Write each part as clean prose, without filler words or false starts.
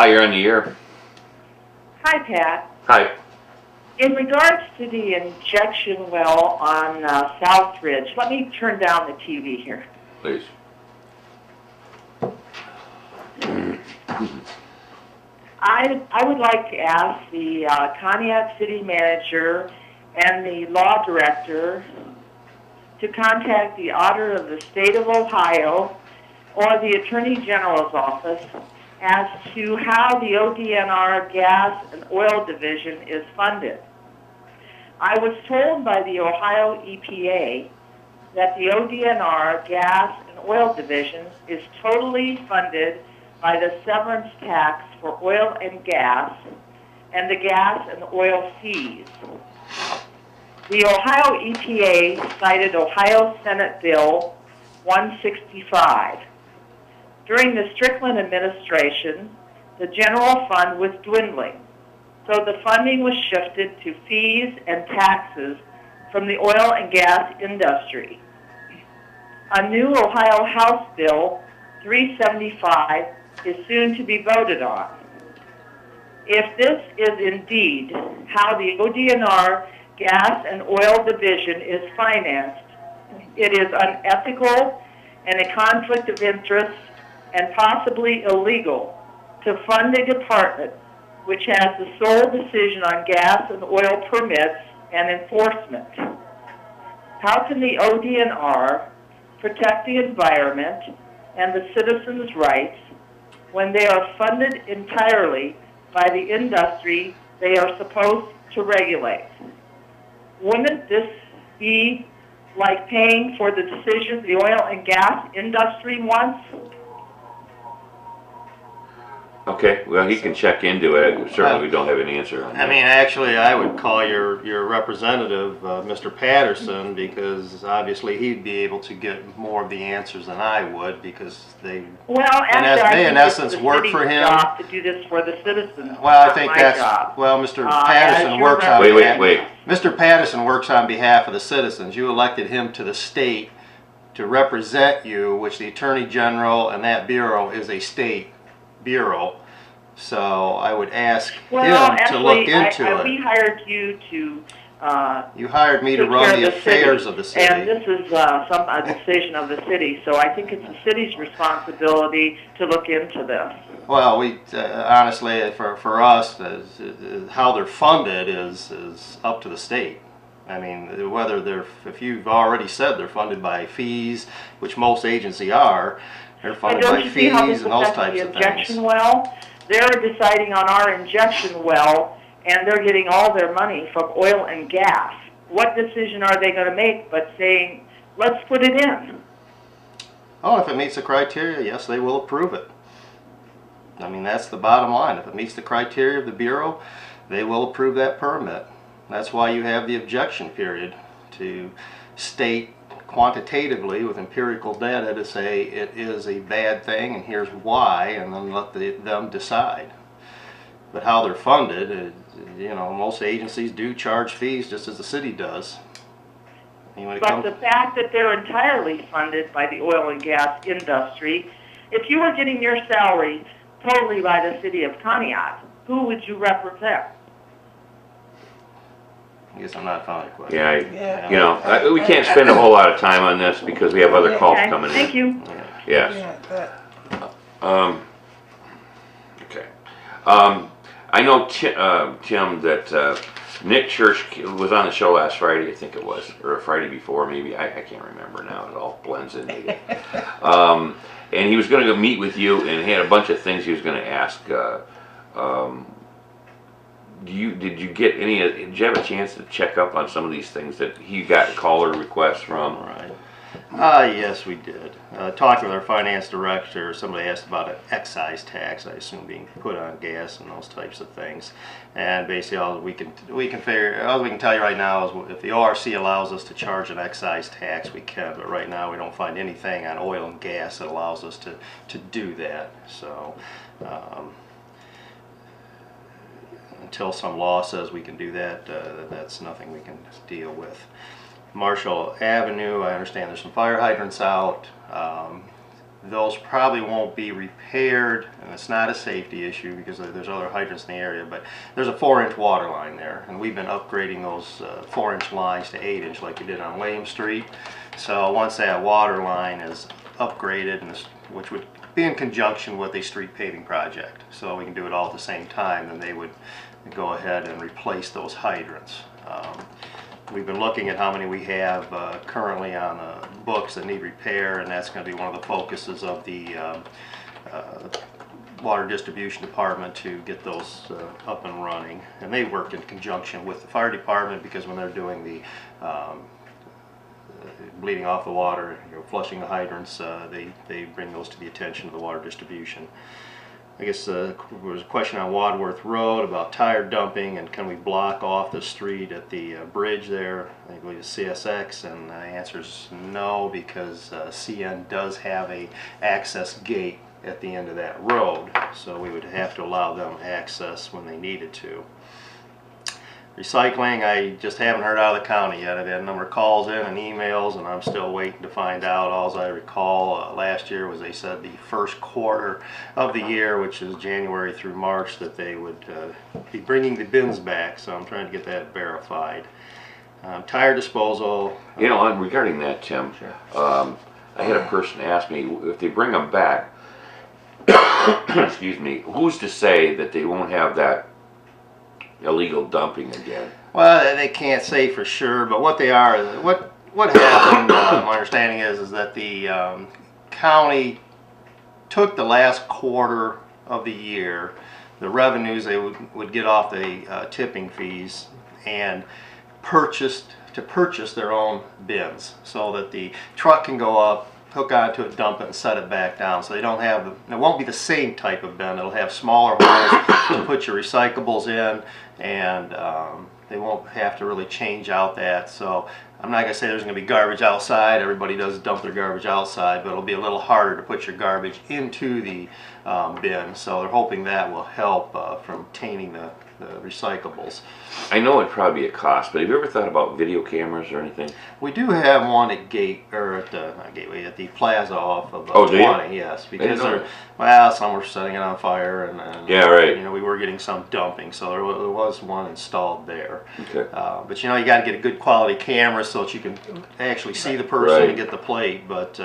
Hi, you're on the air. Hi, Pat. Hi. In regards to the injection well on South Ridge, let me turn down the TV here. Please. I would like to ask the Conneaut City Manager and the Law Director to contact the Auditor of the State of Ohio or the Attorney General's Office as to how the ODNR Gas and Oil Division is funded. I was told by the Ohio EPA that the ODNR Gas and Oil Division is totally funded by the severance tax for oil and gas and the gas and oil fees. The Ohio EPA cited Ohio Senate Bill 165. During the Strickland administration, the general fund was dwindling, so the funding was shifted to fees and taxes from the oil and gas industry. A new Ohio House Bill 375 is soon to be voted on. If this is indeed how the ODNR Gas and Oil Division is financed, it is unethical and a conflict of interest and possibly illegal to fund a department which has the sole decision on gas and oil permits and enforcement. How can the ODNR protect the environment and the citizens' rights when they are funded entirely by the industry they are supposed to regulate? Wouldn't this be like paying for the decisions the oil and gas industry wants? Okay, well, he can check into it. Certainly, we don't have an answer on that. I mean, actually, I would call your representative, Mr. Patterson, because obviously he'd be able to get more of the answers than I would, because they, in essence, work for him. Job to do this for the citizens. Well, I think that's job. well, Mr. Patterson works on wait. Mr. Patterson works on behalf of the citizens. You elected him to the state to represent you, which the Attorney General and that bureau is a state bureau. So I would ask him to look into it. We hired you to. You hired me to run the affairs of the city. And this is a decision of the city, so I think it's the city's responsibility to look into this. Well, we honestly, for us, how they're funded is up to the state. I mean, whether if you've already said they're funded by fees, which most agencies are, they're funded by fees and those types of things. Well, they're deciding on our injection well, and they're getting all their money from oil and gas. What decision are they going to make but saying, let's put it in? Oh, if it meets the criteria, yes, they will approve it. I mean, that's the bottom line. If it meets the criteria of the Bureau, they will approve that permit. That's why you have the objection period, to state quantitatively with empirical data to say it is a bad thing and here's why, and then let them decide. But how they're funded, you know, most agencies do charge fees just as the city does. But the fact that they're entirely funded by the oil and gas industry, if you were getting your salary totally by the city of Conneaut, who would you represent? I guess I'm not following the question. Yeah, you know, we can't spend a whole lot of time on this because we have other calls coming in. Thank you. Yes. Okay. I know, Tim, that Nick Church was on the show last Friday, I think it was, or a Friday before, maybe. I can't remember now. It all blends in together. And he was going to go meet with you, and he had a bunch of things he was going to ask. Did you get any? Did you have a chance to check up on some of these things that he got caller requests from? Right. Yes, we did. Talking with our finance director, somebody asked about an excise tax, I assume being put on gas and those types of things. And basically, all we can tell you right now is if the ORC allows us to charge an excise tax, we can. But right now, we don't find anything on oil and gas that allows us to do that. So. Until some law says we can do that, that's nothing we can deal with. Marshall Avenue, I understand there's some fire hydrants out. those probably won't be repaired, and it's not a safety issue because there's other hydrants in the area, but there's a 4-inch water line there, and we've been upgrading those 4-inch lines to 8-inch like we did on William Street. So once that water line is upgraded, which would be in conjunction with a street paving project, so we can do it all at the same time, then they would go ahead and replace those hydrants. We've been looking at how many we have currently on books that need repair, and that's going to be one of the focuses of the water distribution department to get those up and running. And they work in conjunction with the fire department, because when they're doing the bleeding off the water, flushing the hydrants, they bring those to the attention of the water distribution. I guess there was a question on Wadsworth Road about tire dumping and can we block off the street at the bridge there, I believe it's CSX, and the answer is no, because CN does have a access gate at the end of that road, so we would have to allow them access when they needed to. Recycling, I just haven't heard out of the county yet. I've had a number of calls in and emails, and I'm still waiting to find out. All I recall last year was they said the first quarter of the year, which is January through March, that they would be bringing the bins back, so I'm trying to get that verified. Tire disposal. You know, regarding that, Tim, Sure. I had a person ask me if they bring them back, excuse me, who's to say that they won't have that illegal dumping again? Well, they can't say for sure, but what they are, what happened, my understanding is that the county took the last quarter of the year, the revenues they would get off the tipping fees, and purchase their own bins, so that the truck can go up, hook onto it, dump it, and set it back down. So they don't have, it won't be the same type of bin. It'll have smaller holes to put your recyclables in, and they won't have to really change out that. So I'm not going to say there's going to be garbage outside. Everybody does dump their garbage outside, but it'll be a little harder to put your garbage into the bin. So they're hoping that will help from tainting the recyclables. I know it'd probably be a cost, but have you ever thought about video cameras or anything? We do have one at not Gateway, at the plaza off of 20, yes, because some were setting it on fire, and yeah, right. We were getting some dumping, so there was one installed there. Okay. But you got to get a good quality camera so that you can actually see the person and get the plate. But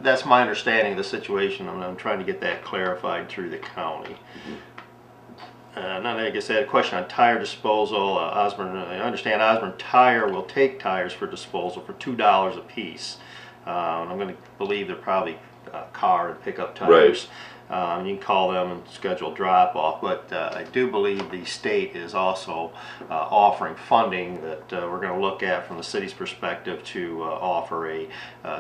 that's my understanding of the situation, and I'm trying to get that clarified through the county. Mm-hmm. Now, I guess I had a question on tire disposal. Osborne, I understand Osborne Tire will take tires for disposal for $2 a piece. I'm going to believe they're probably car and pickup tires. Right. You can call them and schedule drop-off, but I do believe the state is also offering funding that we're going to look at from the city's perspective to offer a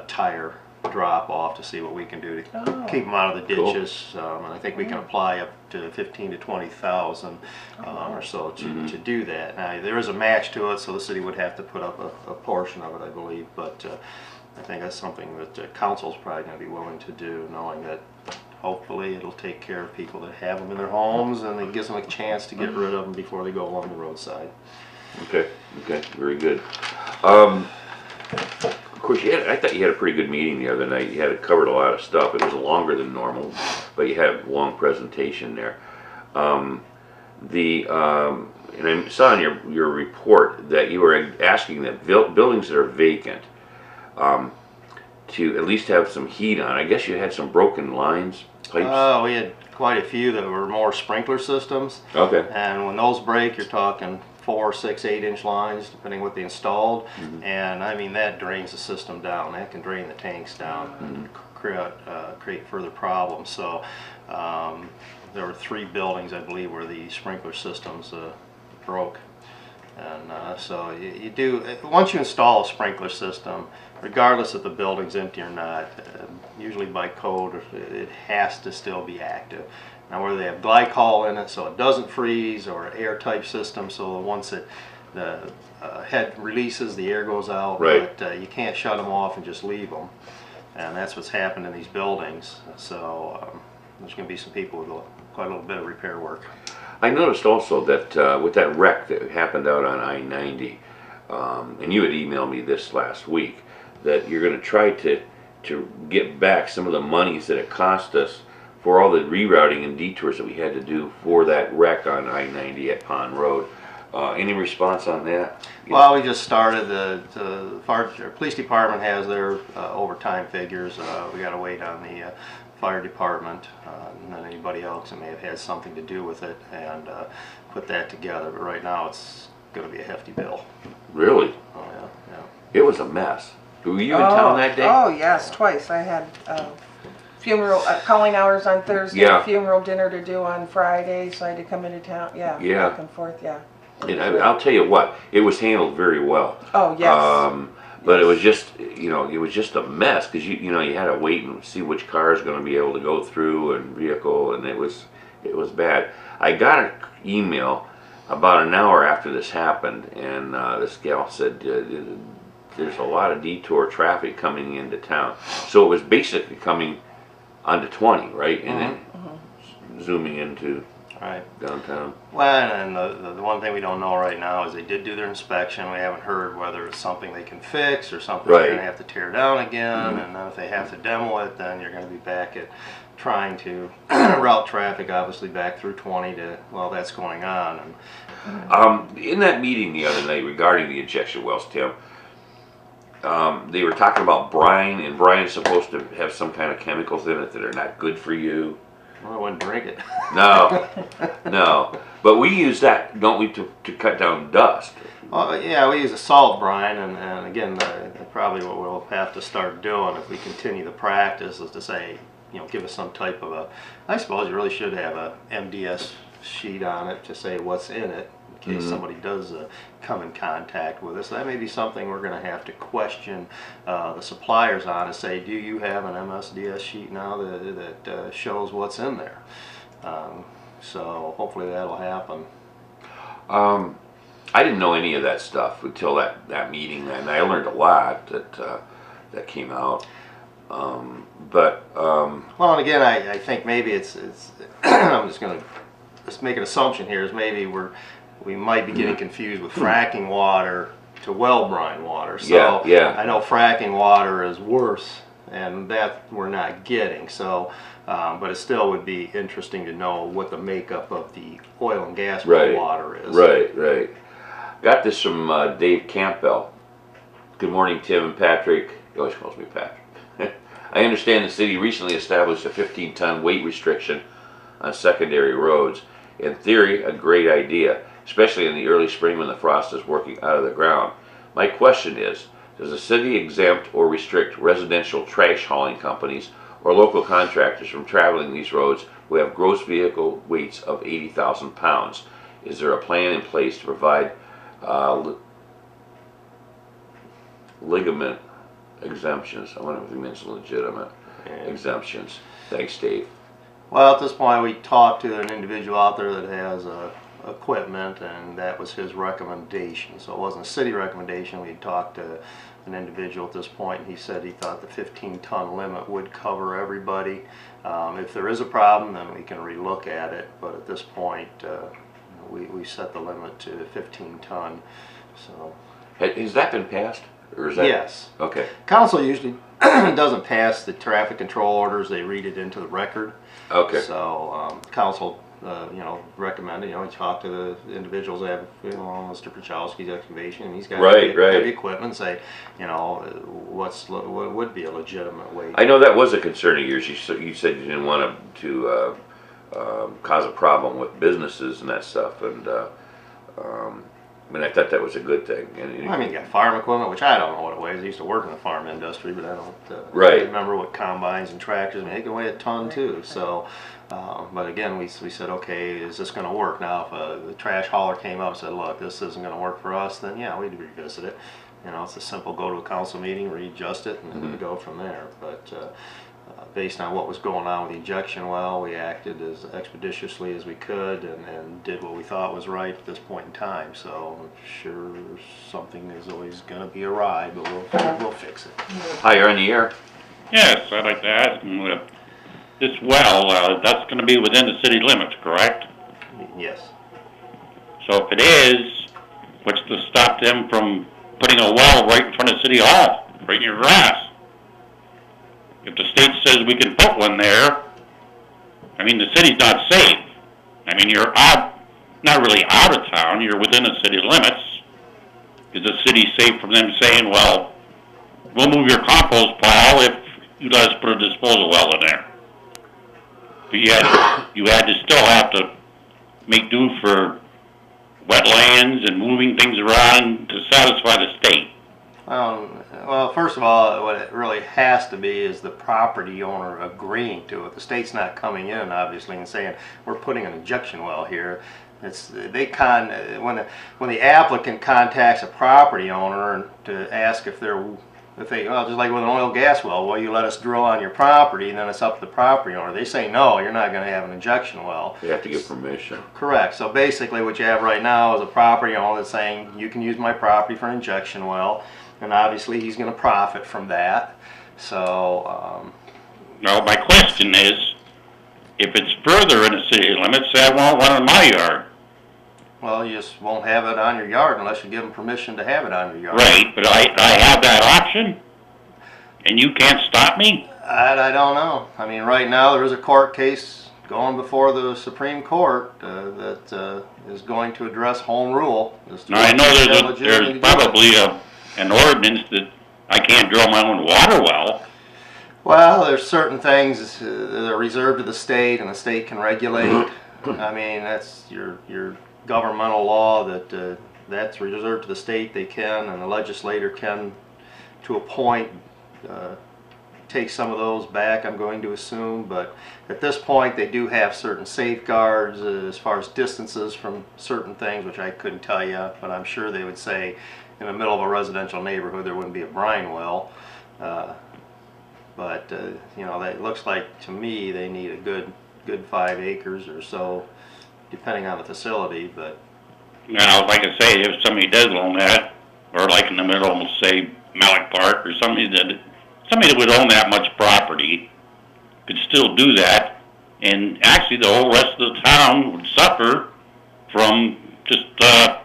tire drop-off to see what we can do to keep them out of the ditches. Cool. And I think we can apply up to 15 to 20,000 or so to do that. Now, there is a match to it, so the city would have to put up a portion of it, I believe, but I think that's something that council's probably going to be willing to do, knowing that hopefully it'll take care of people that have them in their homes, and it gives them a chance to get rid of them before they go along the roadside. Okay, very good. Of course, I thought you had a pretty good meeting the other night. You had covered a lot of stuff. It was longer than normal, but you had a long presentation there. And I saw in your report that you were asking that buildings that are vacant to at least have some heat on. I guess you had some broken lines, pipes. Oh, we had quite a few that were more sprinkler systems. Okay. And when those break, you're talking 4, 6, 8-inch lines, depending what they installed. Mm-hmm. And I mean, that drains the system down. That can drain the tanks down and create further problems. So there were 3 buildings, I believe, where the sprinkler systems broke. And so you do, once you install a sprinkler system, regardless if the building's empty or not, usually by code, it has to still be active. Now, whether they have glycol in it so it doesn't freeze, or an air-type system, so once the head releases, the air goes out, right. But you can't shut them off and just leave them. And that's what's happened in these buildings. So there's going to be some people with quite a little bit of repair work. I noticed also that with that wreck that happened out on I-90, and you had emailed me this last week, that you're going to try to to get back some of the monies that it cost us for all the rerouting and detours that we had to do for that wreck on I-90 at Pond Road. Any response on that? Well, we just started. The fire police department has their overtime figures. We got to wait on the fire department and then anybody else that may have had something to do with it and put that together. But right now, it's going to be a hefty bill. Really? Oh yeah, yeah. It was a mess. Were you in town that day? Oh, yes, twice. I had funeral, calling hours on Thursday, Yeah. funeral dinner to do on Friday, so I had to come into town, Yeah. back and forth, yeah. And I'll tell you what, it was handled very well. Oh, yes. But it was just, it was just a mess because you had to wait and see which car is going to be able to go through and vehicle, and it was bad. I got an email about an hour after this happened, and this gal said there's a lot of detour traffic coming into town. So it was basically coming onto 20, right, and then zooming into Right. downtown. Well, and the one thing we don't know right now is they did do their inspection. We haven't heard whether it's something they can fix or something Right. they're going to have to tear down again. And then if they have to demo it, then you're going to be back at trying to route traffic, obviously, back through 20 to, well, that's going on. And In that meeting the other night regarding the injection wells, Tim, they were talking about brine, and brine's supposed to have some kind of chemicals in it that are not good for you. well, I wouldn't drink it. No, no. But we use that, don't we, to cut down dust? Well, yeah, we use a salt brine, and again, probably what we'll have to start doing if we continue the practice is to say, give us some type of a, I suppose you really should have a MDS sheet on it to say what's in it in case somebody does come in contact with us. That may be something we're going to have to question the suppliers on and say, do you have an MSDS sheet now that shows what's in there? So hopefully that'll happen. I didn't know any of that stuff until that meeting, and I learned a lot that came out. Well, and again, I think maybe it's I'm just going to let's make an assumption here is maybe we might be getting confused with fracking water to well brine water. So yeah. I know fracking water is worse, and that we're not getting. So, but it still would be interesting to know what the makeup of the oil and gas well water is. Right. Got this from Dave Campbell. Good morning, Tim and Patrick. He always calls me Patrick. I understand the city recently established a 15-ton weight restriction on secondary roads. In theory, a great idea, especially in the early spring when the frost is working out of the ground. My question is, does the city exempt or restrict residential trash hauling companies or local contractors from traveling these roads who have gross vehicle weights of 80,000 pounds? Is there a plan in place to provide ligament exemptions? I wonder if he means legitimate exemptions. Thanks, Dave. Well, at this point, we talked to an individual out there that has equipment, and that was his recommendation. So it wasn't a city recommendation. We talked to an individual at this point, and he said he thought the 15-ton limit would cover everybody. If there is a problem, then we can relook at it. But at this point, we set the limit to 15-ton. So Has that been passed? Or is that... yes. Okay. Council usually doesn't pass the traffic control orders. They read it into the record. Okay. So council, recommended. We talk to the individuals that have, Mr. Pachowski's excavation, and he's got heavy equipment. Say, what would be a legitimate weight? I know that was a concern of yours. You said you didn't want to cause a problem with businesses and that stuff, and I thought that was a good thing. And, you got farm equipment, which I don't know what it weighs. I used to work in the farm industry, but I don't remember what combines and tractors. They can weigh a ton too. So, but again, we said, okay, is this going to work? Now, if the trash hauler came up and said, look, this isn't going to work for us, then yeah, we'd revisit it. It's a simple go to a council meeting, readjust it, and then we go from there. But based on what was going on with the injection well, we acted as expeditiously as we could and did what we thought was right at this point in time. So I'm sure something is always going to be awry, but we'll fix it. Hi, you're on the air. Yes, I'd like to ask him, this well, that's going to be within the city limits, correct? Yes. So if it is, what's to stop them from putting a well right in front of City Hall, right in your grass? if the state says we can put one there, I mean, the city's not safe. I mean, you're out, not really out of town, you're within the city limits. Is the city safe from them saying, well, we'll move your compost pile if you let us put a disposal well in there? But you had to still have to make do for wetlands and moving things around to satisfy the state. Well, first of all, what it really has to be is the property owner agreeing to it. The state's not coming in, obviously, and saying, we're putting an injection well here. When the applicant contacts a property owner to ask if they, well, just like with an oil gas well, well, you let us drill on your property, and then it's up to the property owner. They say, no, you're not going to have an injection well. You have to get permission. Correct. So basically what you have right now is a property owner that's saying, you can use my property for an injection well, and obviously he's going to profit from that. So, Now, my question is, if it's further in the city limits, say I want one in my yard. well, you just won't have it on your yard unless you give them permission to have it on your yard. Right, but I have that option, and you can't stop me? I don't know. I mean, right now there is a court case going before the Supreme Court that is going to address home rule. Now, I know there's probably an ordinance that I can't drill my own water well. Well, there's certain things that are reserved to the state, and the state can regulate. I mean, that's your governmental law that that's reserved to the state. They can, and the legislator can, to a point, take some of those back, I'm going to assume. But at this point, they do have certain safeguards as far as distances from certain things, which I couldn't tell you, but I'm sure they would say in the middle of a residential neighborhood there wouldn't be a brine well. But you know, that looks like to me they need a good 5 acres or so, depending on the facility. But Now, like I say, if somebody does own that, or like in the middle of, say, Malik Park, or somebody that would own that much property could still do that, and actually the whole rest of the town would suffer from just loss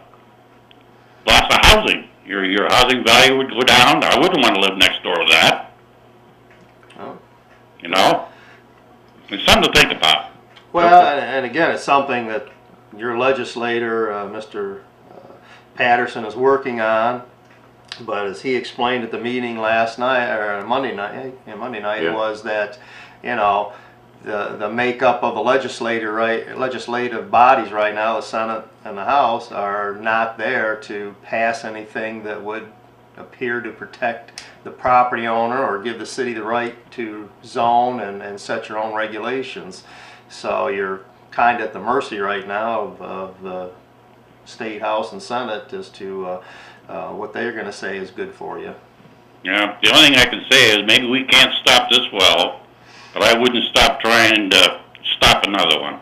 of housing. Your housing value would go down. I wouldn't want to live next door to that. oh. You know? It's something to think about. Well, and again, it's something that your legislator, Mr. Patterson, is working on. But as he explained at the meeting last night, or Monday night, Yeah. was that, you know, the makeup of the legislative bodies right now, the Senate and the House, are not there to pass anything that would appear to protect the property owner or give the city the right to zone and set your own regulations. So you're kind of at the mercy right now of the State House and Senate as to what they're going to say is good for you. Yeah, the only thing I can say is maybe we can't stop this well, but I wouldn't stop trying to stop another one.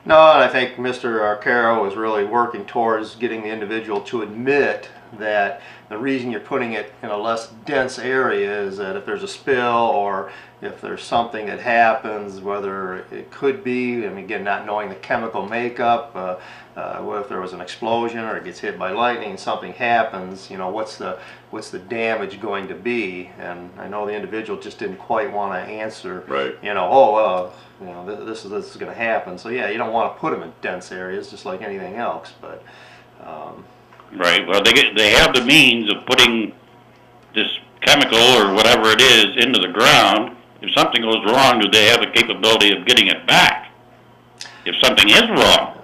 No, and I think Mr. Arcaro is really working towards getting the individual to admit that the reason you're putting it in a less dense area is that if there's a spill or if there's something that happens, whether it could be, I mean, again, not knowing the chemical makeup, what if there was an explosion or it gets hit by lightning and something happens, you know, what's the damage going to be? And I know the individual just didn't quite want to answer, Right. you know, oh, well, you know, this is going to happen. So yeah, you don't want to put them in dense areas, just like anything else. But Right. Well, they have the means of putting this chemical or whatever it is into the ground. If something goes wrong, do they have the capability of getting it back? If something is wrong,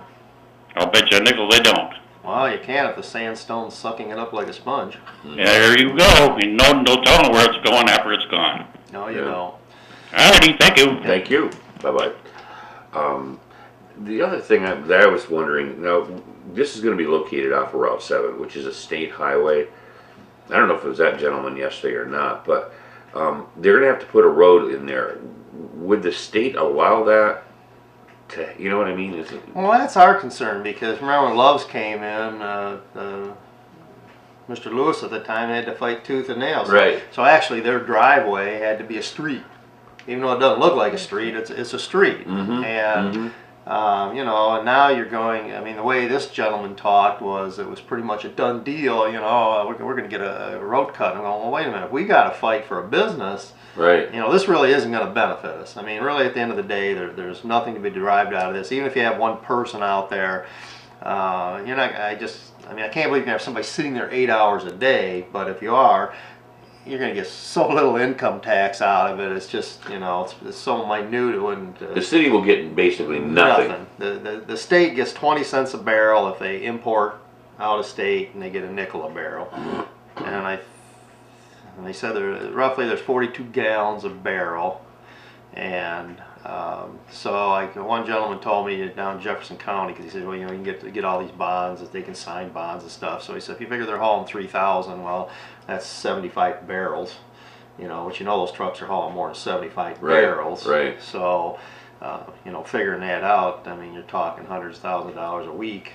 I'll bet you a nickel they don't. well, you can if the sandstone's sucking it up like a sponge. Yeah, there you go. You know, no telling where it's going after it's gone. No, you Yeah. don't. Alrighty, thank you. Thank you. Bye-bye. The other thing that I was wondering, now, this is going to be located off of Route 7, which is a state highway. I don't know if it was that gentleman yesterday or not, but they're going to have to put a road in there. Would the state allow that? You know what I mean? Is it, Well, that's our concern, because remember when Loves came in, Mr. Lewis at the time had to fight tooth and nail. Right. So actually their driveway had to be a street. Even though it doesn't look like a street, it's a street. Mhm, And mhm. You know, and now you're going, I mean, the way this gentleman talked was it was pretty much a done deal, you know, we're going to get a road cut. And I'm going, well, wait a minute, we got to fight for a business. Right. You know, this really isn't going to benefit us. I mean, really, at the end of the day, there's nothing to be derived out of this. Even if you have one person out there, you're not, I mean, I can't believe you can have somebody sitting there 8 hours a day, but if you are, you're going to get so little income tax out of it. It's just, you know, it's so minute. And The city will get basically nothing. The state gets 20 cents a barrel if they import out of state, and they get a nickel a barrel. And they said there's 42 gallons a barrel, and so like one gentleman told me down in Jefferson County, because he said, well, you know, you can get all these bonds, that they can sign bonds and stuff. So he said, if you figure they're hauling 3,000, well, that's 75 barrels. You know, which, you know, those trucks are hauling more than 75 barrels. Right. So, you know, figuring that out, I mean, you're talking hundreds of thousands of dollars a week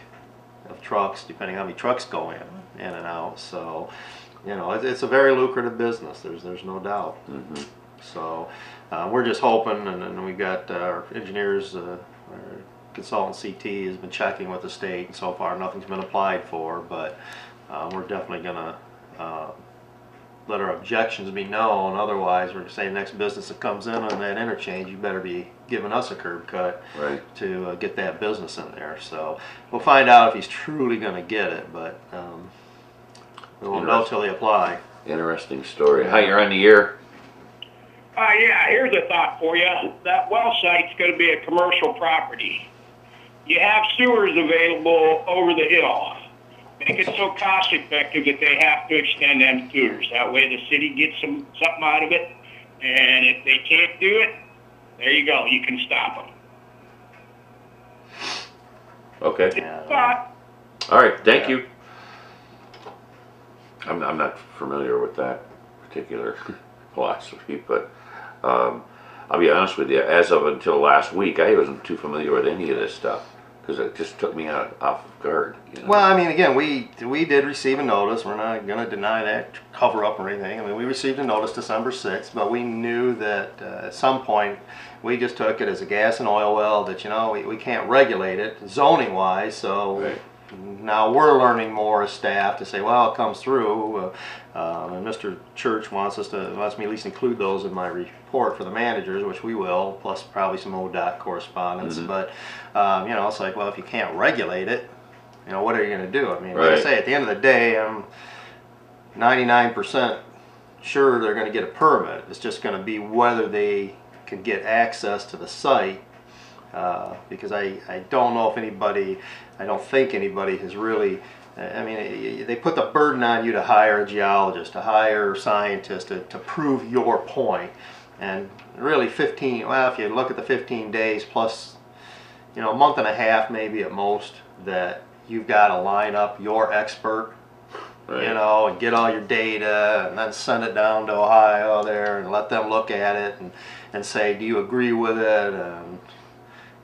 of trucks, depending on how many trucks go in and out. So, you know, it's a very lucrative business. There's no doubt. Mm-hmm. So we're just hoping, and we got our engineers, our consultant CT has been checking with the state, and so far nothing's been applied for, but we're definitely going to let our objections be known. Otherwise, we're going to say next business that comes in on that interchange, you better be giving us a curb cut to get that business in there. So we'll find out if he's truly going to get it, but we won't know till they apply. Interesting story. Hi, you're on the air. Yeah, here's a thought for you. That well site's going to be a commercial property. You have sewers available over the hill. Make it so cost effective that they have to extend them sewers. That way the city gets something out of it. And if they can't do it, there you go. You can stop them. Okay. But All right. Thank you. I'm not familiar with that particular philosophy, but I'll be honest with you. As of until last week, I wasn't too familiar with any of this stuff because it just took me off guard. You know? Well, I mean, again, we did receive a notice. We're not going to deny that, cover up or anything. I mean, we received a notice December 6th, but we knew that at some point we just took it as a gas and oil well that, you know, we can't regulate it zoning wise. So now we're learning more as staff to say, well, it comes through. And Mr. Church wants me to at least include those in my report for the managers, which we will, plus probably some ODOT correspondence. Mm-hmm. But you know, it's like, well, if you can't regulate it, you know, what are you going to do? I mean, like I say, at the end of the day, I'm 99% sure they're going to get a permit. It's just going to be whether they can get access to the site, because I don't know if anybody, I don't think anybody has really, I mean, they put the burden on you to hire a geologist, to hire scientists to prove your point. And really 15, well, if you look at the 15 days plus, you know, a month and a half maybe at most, that you've got to line up your expert, you know, and get all your data and then send it down to Ohio there and let them look at it and say, do you agree with it? And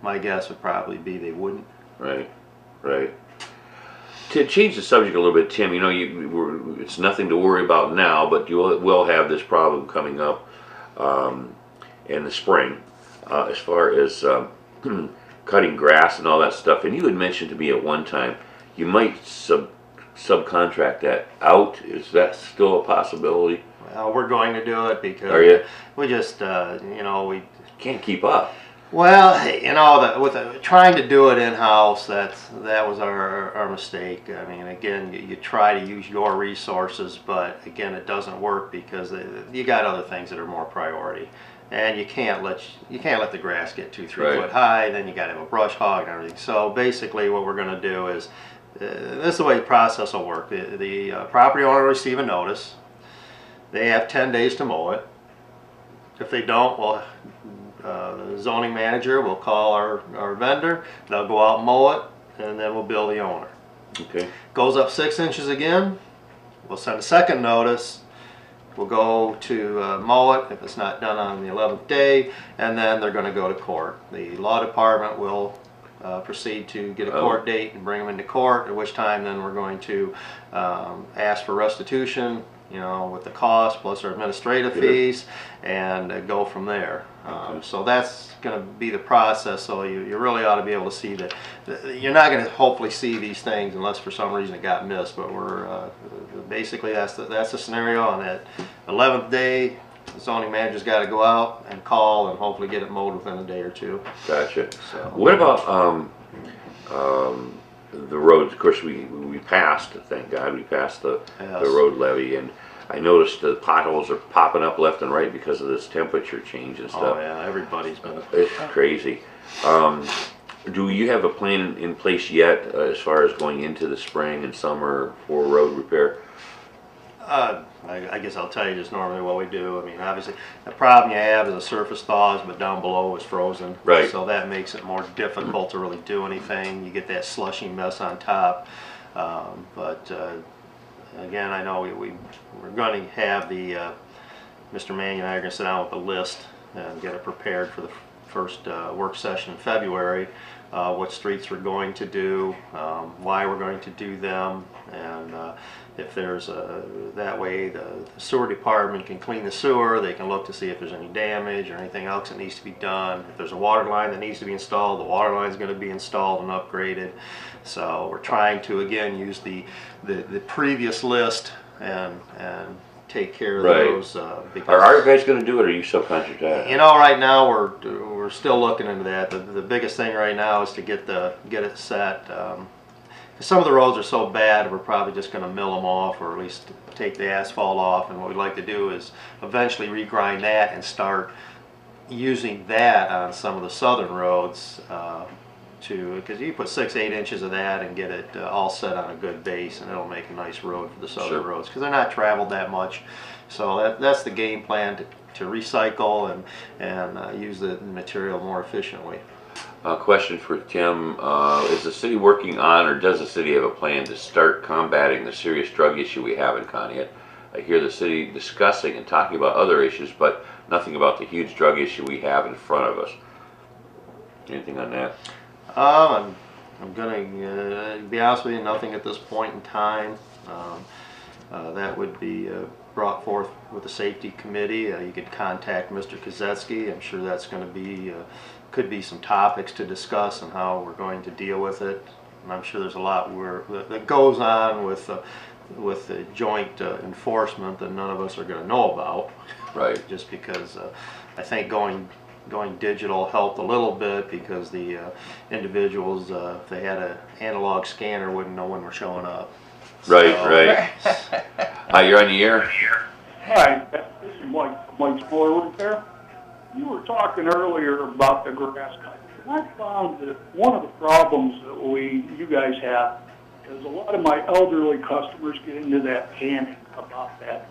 my guess would probably be they wouldn't. Right. To change the subject a little bit, Tim, you know, it's nothing to worry about now, but you will have this problem coming up in the spring as far as cutting grass and all that stuff. And you had mentioned to me at one time you might subcontract that out. Is that still a possibility? Well, we're going to do it because we just, you know, we can't keep up. Well, you know, trying to do it in-house, that was our mistake. I mean, again, you try to use your resources, but again, it doesn't work because you got other things that are more priority, and you can't let the grass get 2-3 foot high. Then you got to have a brush hog and everything. So basically, what we're going to do is this is the way the process will work. The property owner will receive a notice. They have 10 days to mow it. If they don't, well, the zoning manager will call our vendor. They'll go out and mow it, and then we'll bill the owner. Okay. Goes up 6 inches again, we'll send a second notice. We'll go to mow it if it's not done on the 11th day, and then they're going to go to court. The law department will proceed to get a court date and bring them into court, at which time then we're going to ask for restitution. you know, with the cost plus our administrative fees, and go from there. So that's going to be the process. So you really ought to be able to see that. You're not going to hopefully see these things unless for some reason it got missed. But we're basically that's the scenario. On that 11th day, the zoning manager's got to go out and call and hopefully get it mowed within a day or two. Gotcha. So, What about the roads? Of course, we passed. Thank God, we passed the road levy, and I noticed the potholes are popping up left and right because of this temperature change and stuff. Oh yeah, everybody's been. It's crazy. Do you have a plan in place yet as far as going into the spring and summer for road repair? I guess I'll tell you just normally what we do. I mean, obviously, the problem you have is the surface thaws, but down below is frozen. Right. So that makes it more difficult to really do anything. You get that slushy mess on top. Again, I know we're going to have the Mr. Mann and I are going to sit down with a list and get it prepared for the first work session in February. What streets we're going to do, why we're going to do them, and if there's that way the sewer department can clean the sewer, they can look to see if there's any damage or anything else that needs to be done. If there's a water line that needs to be installed, the water line is going to be installed and upgraded. So we're trying to again use the previous list and take care of those. Because Are you guys going to do it, or are you subcontracting? you know, right now we're still looking into that. The biggest thing right now is to get it set. Some of the roads are so bad, we're probably just going to mill them off, or at least take the asphalt off. And what we'd like to do is eventually regrind that and start using that on some of the southern roads. Because you put 6-8 inches of that and get it all set on a good base, and it'll make a nice road for the southern roads, because they're not traveled that much. So that's the game plan, to recycle and use the material more efficiently. Question for Tim. Is the city working on, or does the city have a plan to start combating the serious drug issue we have in Conneaut? I hear the city discussing and talking about other issues, but nothing about the huge drug issue we have in front of us. Anything on that? I'm gonna be honest with you, nothing at this point in time. That would be brought forth with the safety committee. You could contact Mr. Kozetsky. I'm sure that's going to be could be some topics to discuss and how we're going to deal with it. And I'm sure there's a lot that goes on with the joint enforcement that none of us are going to know about. Right. Just because I think going digital helped a little bit, because the individuals, if they had an analog scanner, wouldn't know when we're showing up. Right, So, right. You're on the air. Hi, this is Mike's Mower Repair. You were talking earlier about the grass cutting. I found that one of the problems that you guys have is a lot of my elderly customers get into that panic about that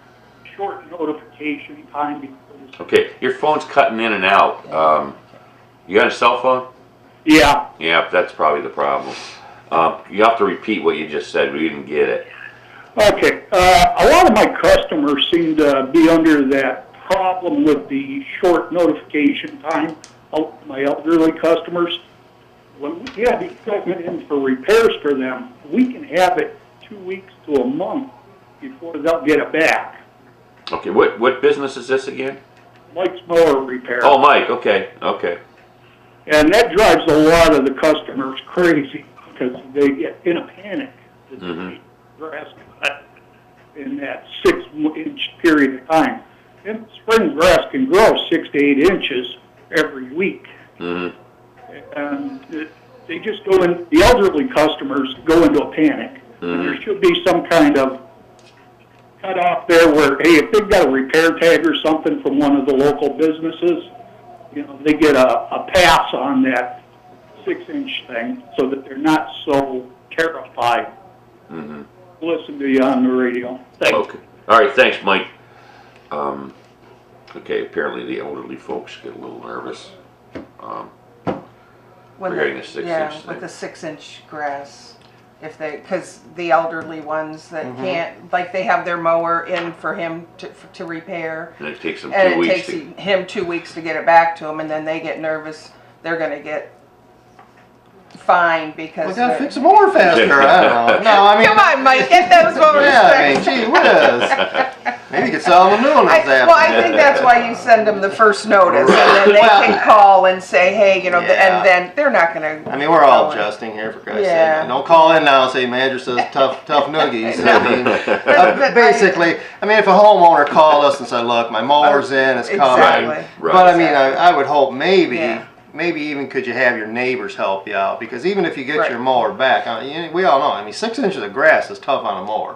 short notification time before the... Okay, your phone's cutting in and out. You got a cell phone? Yeah. Yeah, that's probably the problem. You have to repeat what you just said. We didn't get it. Okay. A lot of my customers seem to be under that problem with the short notification time. My elderly customers, when we have the equipment in for repairs for them, we can have it 2 weeks to a month before they'll get it back. Okay, what business is this again? Mike's Mower Repair. Oh, Mike. Okay. And that drives a lot of the customers crazy, because they get in a panic that the grass cut in that 6-inch period of time. And spring grass can grow 6 to 8 inches every week. And they just go in, the elderly customers go into a panic. And there should be some kind of cutoff there where, hey, if they've got a repair tag or something from one of the local businesses, you know, they get a pass on that 6-inch thing, so that they're not so terrified. Listen to you on the radio. Thanks. Okay. All right. Thanks, Mike. Okay. Apparently, the elderly folks get a little nervous. Regarding the 6-inch thing. with the 6-inch grass. Because the elderly ones that can't, like, they have their mower in for him to repair. And it takes them And 2 it weeks. takes him 2 weeks to get it back to them, and then they get nervous. They're going to get fine because. We gotta the- fix them more faster. I don't know. No, I mean. Come on, Mike, get those mowers Yeah, I mean, fixed. gee whiz. Maybe you could sell them a new one. Well, I think that's why you send them the first notice, and then they can call and say, hey, you know, Yeah. and then they're not gonna. I mean, we're all adjusting here, for Christ's Yeah. sake. Don't call in now and say manager says tough noogies. I mean, But basically, I mean, if a homeowner called us and said, look, my mower's in, it's coming. Exactly. Right. But I mean, I would hope Yeah. maybe even could you have your neighbors help you out, because even if you get Right. your mower back, I mean, we all know, I mean, 6 inches of grass is tough on a mower.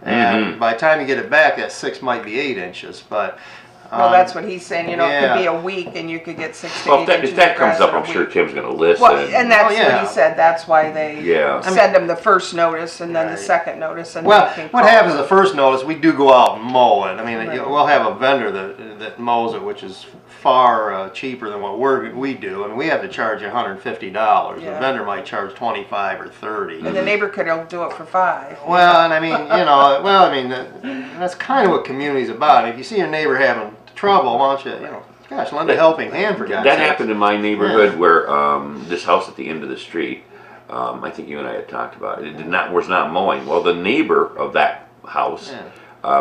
And by the time you get it back, that 6 might be 8 inches, but. Well, that's what he's saying, you know, it could be yeah. a week and you could get 6 to Well, 8 if inches that of comes grass up, in a I'm sure week. Tim's gonna listen. Well, and that's Oh, what yeah. he said, that's why they Yeah. send them the first notice and then the Right. second notice and Well, they can what call. happens the first notice, we do go out and mow it. I mean, Right. we'll have a vendor that mows it, which is far cheaper than what we do. I mean, we have to charge $150. Yeah. The vendor might charge 25 or 30. And the neighbor could do it for 5. Well, and I mean, that's kind of what community's about. If you see your neighbor having trouble, why don't you, gosh, lend a helping hand for God's That sake. happened in my neighborhood where this house at the end of the street, I think you and I had talked about it. It was not mowing. Well, the neighbor of that house,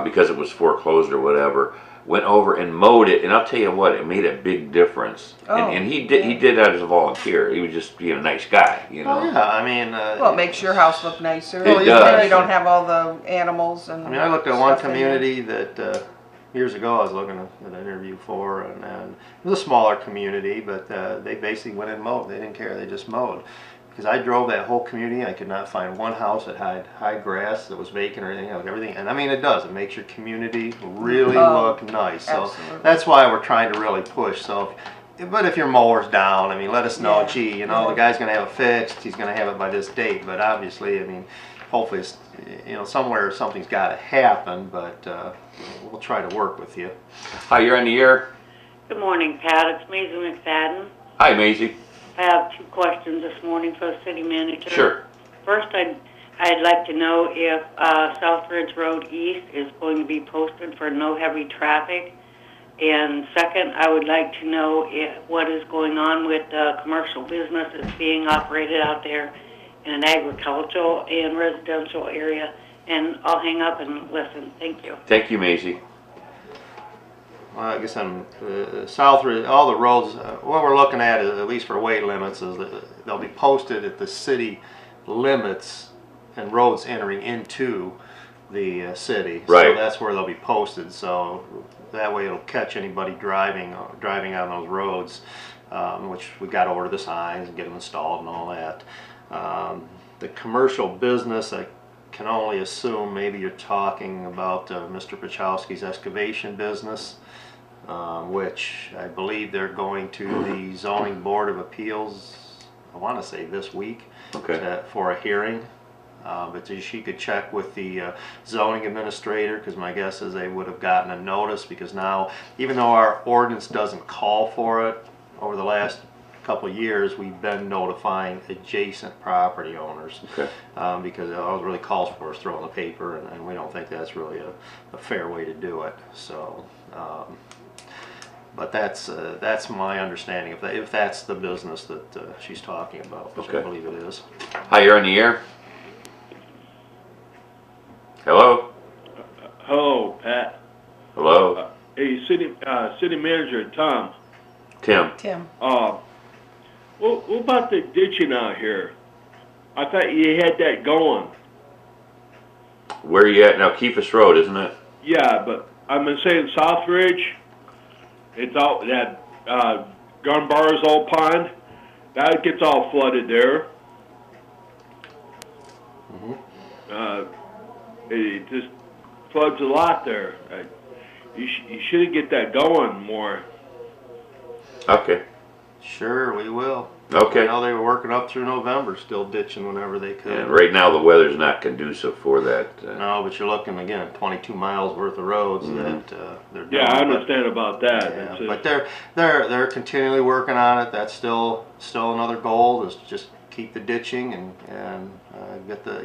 because it was foreclosed or whatever, went over and mowed it. And I'll tell you what, it made a big difference. And he did that as a volunteer. He was just being a nice guy, you know. Oh, yeah, I mean, Well, it makes your house look nicer. It and does. you don't have all the animals and. I mean, I looked at one stuff in there. community that years ago I was looking at an interview for, and it was a smaller community, but they basically went and mowed. They didn't care; they just mowed. Because I drove that whole community, I could not find one house that had high grass that was vacant or anything. Everything, and I mean, it does. It makes your community really look nice. So absolutely. that's why we're trying to really push. So. But if your mower's down, I mean, let us know. Yeah. Gee, the guy's going to have it fixed. He's going to have it by this date. But obviously, I mean, hopefully, it's, somewhere something's got to happen. But we'll try to work with you. Hi, you're on the air. Good morning, Pat. It's Maisie McFadden. Hi, Maisie. I have 2 questions this morning for the city manager. Sure. First, I'd like to know if South Ridge Road East is going to be posted for no heavy traffic. And second, I would like to know what is going on with the commercial business that's being operated out there in an agricultural and residential area. And I'll hang up and listen. Thank you. Thank you, Maisie. Well, I guess on South Ridge, all the roads, what we're looking at, is, at least for weight limits, is that they'll be posted at the city limits and roads entering into the city. Right. So that's where they'll be posted. So that way it'll catch anybody driving on those roads, which we got to order the signs and get them installed and all that. The commercial business, I can only assume maybe you're talking about Mr. Pachowski's excavation business, which I believe they're going to the Zoning Board of Appeals, I want to say this week, for a hearing. But she could check with the zoning administrator, because my guess is they would have gotten a notice, because now, even though our ordinance doesn't call for it, over the last couple of years we've been notifying adjacent property owners, because all it really calls for is throw in the paper, and we don't think that's really a fair way to do it. So but that's my understanding if that's the business that she's talking about, which I believe it is. Hi, you're on the air. Hello? Hello, Pat. Hello? Hey, city manager, Tom. Tim. What about the ditching out here? I thought you had that going. Where are you at now? Keefus Road, isn't it? Yeah, but I've been saying South Ridge. It's all that Gun Bar's old pond. That gets all flooded there. It just floods a lot there. You should get that going more. Okay. Sure, we will. Okay. I know they were working up through November, still ditching whenever they could. And right now the weather's not conducive for that. No, but you're looking again, 22 miles worth of roads that they're doing. Yeah, I understand about that. Yeah, but they're continually working on it. That's still another goal, is just keep the ditching and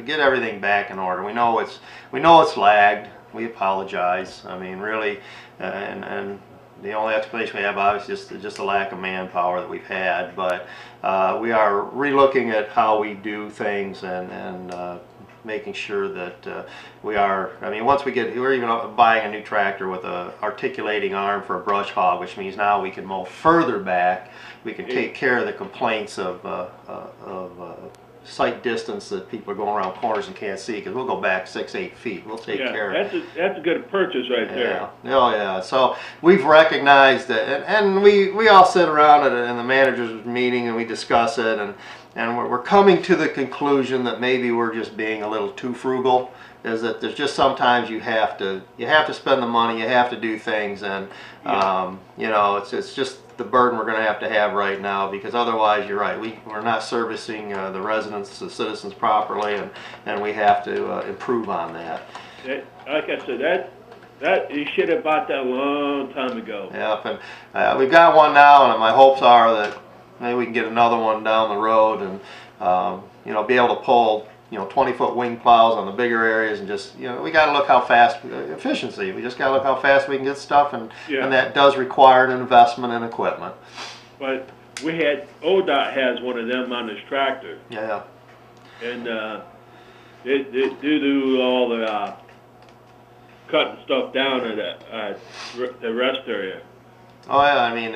get everything back in order. We know it's lagged. We apologize. I mean, really, and The only explanation we have obviously is just the lack of manpower that we've had, but we are relooking at how we do things and making sure that we are, I mean, once we're even buying a new tractor with a articulating arm for a brush hog, which means now we can mow further back. We can take care of the complaints of sight distance that people are going around corners and can't see, because we'll go back 6-8 feet. We'll take care of it. That's a good purchase right there. Oh yeah. So we've recognized that, and we all sit around in the managers meeting and we discuss it, and we're coming to the conclusion that maybe we're just being a little too frugal. Is that there's just sometimes you have to spend the money, you have to do things, and you know, it's just the burden we're going to have right now, because otherwise, you're right, we're not servicing the residents, the citizens properly, and we have to improve on that. Like I said, that you should have bought that a long time ago. Yep, and we've got one now, and my hopes are that maybe we can get another one down the road, and you know, be able to pull 20-foot wing plows on the bigger areas, and just, we got to look how fast, efficiency, we just got to look how fast we can get stuff, and that does require an investment in equipment. But ODOT has one of them on his tractor. Yeah. And they do all the cutting stuff down at the rest area. Oh yeah, I mean,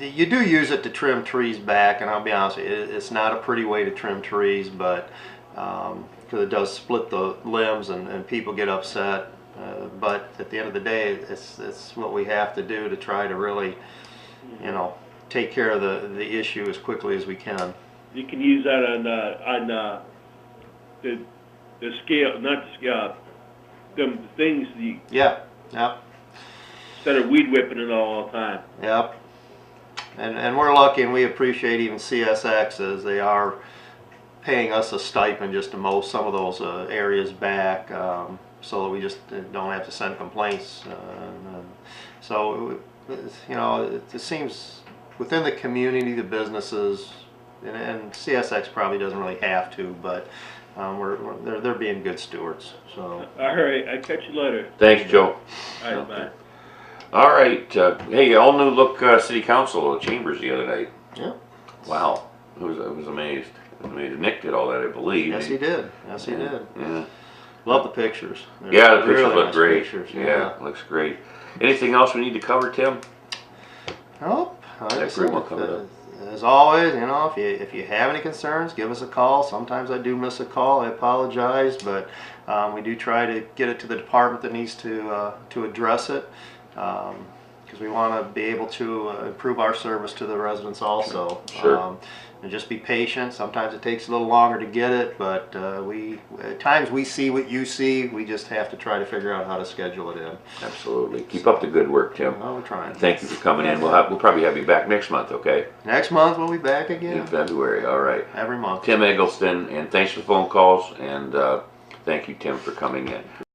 you do use it to trim trees back, and I'll be honest with you, it's not a pretty way to trim trees, but because it does split the limbs and people get upset. But at the end of the day, it's what we have to do to try to really, take care of the issue as quickly as we can. You can use that on the scale, not the scale, them things. Yeah. Yep. Instead of weed whipping it all the time. Yep. And we're lucky, and we appreciate even CSX, as they are paying us a stipend just to mow some of those areas back, so that we just don't have to send complaints. So, it seems within the community, the businesses, and CSX probably doesn't really have to, but they're being good stewards. So. All right, I catch you later. Thanks, Joe. All right, bye. All right. Hey, all new look city council chambers the other night. Yeah. Wow. I was amazed. Nick did all that, I believe. Yes, he did. Yes, he did. Yeah. Love the pictures. Yeah, the pictures really look nice great. Pictures. Yeah, looks great. Anything else we need to cover, Tim? Nope. Like I said, Everyone coming up. as always, if you have any concerns, give us a call. Sometimes I do miss a call. I apologize, but we do try to get it to the department that needs to address it, because we want to be able to improve our service to the residents also. Sure. And just be patient. Sometimes it takes a little longer to get it, but at times we see what you see. We just have to try to figure out how to schedule it in. Absolutely. Keep up the good work, Tim. Well, we're trying. Thank you for coming in. We'll probably have you back next month, okay? Next month we'll be back again. In February, all right. Every month. Tim Eggleston, and thanks for the phone calls, and thank you, Tim, for coming in.